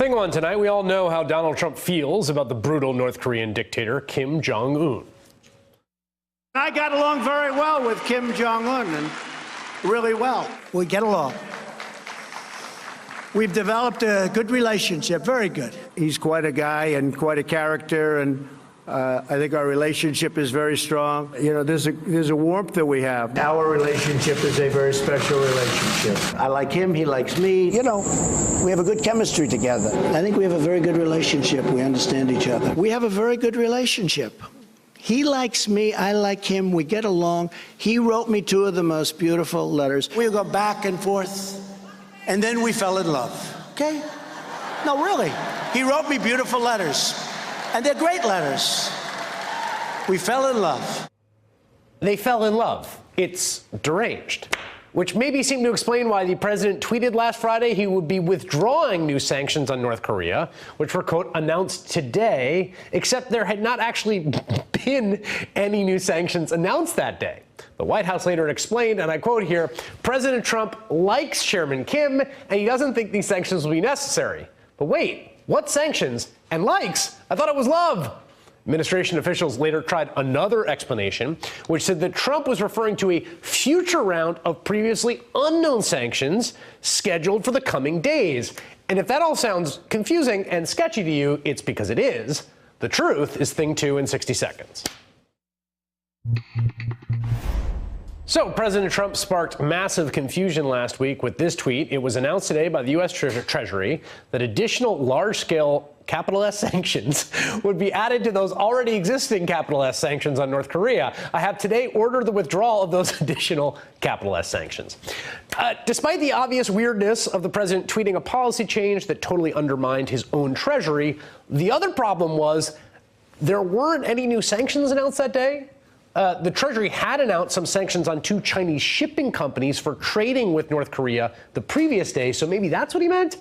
Thing one tonight, we all know how Donald Trump feels about the brutal North Korean dictator Kim Jong-un. I got along very well with Kim Jong-un, and really well. We get along. We've developed a good relationship, very good. He's quite a guy and quite a character, and I think our relationship is very strong. You know, there's a warmth that we have. Our relationship is a very special relationship. I like him, he likes me. You know, we have a good chemistry together. I think we have a very good relationship. We understand each other. We have a very good relationship. He likes me, I like him, we get along. He wrote me two of the most beautiful letters. We go back and forth, and then we fell in love, okay? No, really. He wrote me beautiful letters, and they're great letters. We fell in love. They fell in love. It's deranged. Which maybe seemed to explain why the president tweeted last Friday he would be withdrawing new sanctions on North Korea, which were, quote, announced today, except there had not actually been any new sanctions announced that day. The White House later explained, and I quote here, President Trump likes Chairman Kim, and he doesn't think these sanctions will be necessary. But wait, what sanctions? And likes? I thought it was love. Administration officials later tried another explanation, which said that Trump was referring to a future round of previously unknown sanctions scheduled for the coming days. And if that all sounds confusing and sketchy to you, it's because it is. The truth is thing two in 60 seconds. So President Trump sparked massive confusion last week with this tweet. It was announced today by the U.S. Treasury that additional large-scale capital S sanctions would be added to those already existing capital S sanctions on North Korea. I have today ordered the withdrawal of those additional capital S sanctions. Despite the obvious weirdness of the president tweeting a policy change that totally undermined his own treasury, the other problem was there weren't any new sanctions announced that day. The Treasury had announced some sanctions on two Chinese shipping companies for trading with North Korea the previous day, so maybe that's what he meant?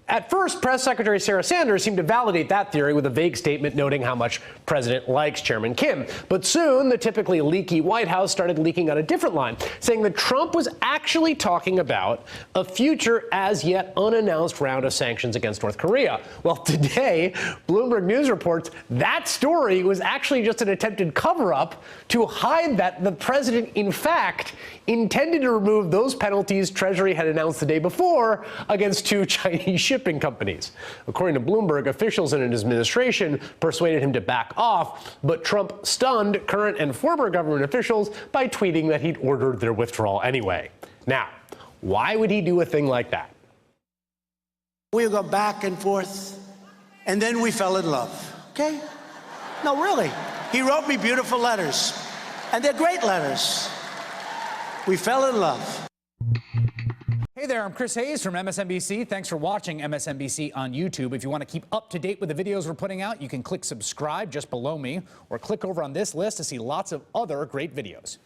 At first, Press Secretary Sarah Sanders seemed to validate that theory with a vague statement noting how much President likes Chairman Kim. But soon, the typically leaky White House started leaking on a different line, saying that Trump was actually talking about a future as yet unannounced round of sanctions against North Korea. Well, today, Bloomberg News reports that story was actually just an attempted cover-up to hide that the president, in fact, intended to remove those penalties Treasury had announced the day before against two Chinese shipping companies. According to Bloomberg, officials in his administration persuaded him to back off, but Trump stunned current and former government officials by tweeting that he'd ordered their withdrawal anyway. Now, why would he do a thing like that? We go back and forth, and then we fell in love, okay? No, really. He wrote me beautiful letters, and they're great letters. We fell in love. Hey there, I'm Chris Hayes from MSNBC. Thanks for watching MSNBC on YouTube. If you want to keep up to date with the videos we're putting out, you can click subscribe just below me or click over on this list to see lots of other great videos.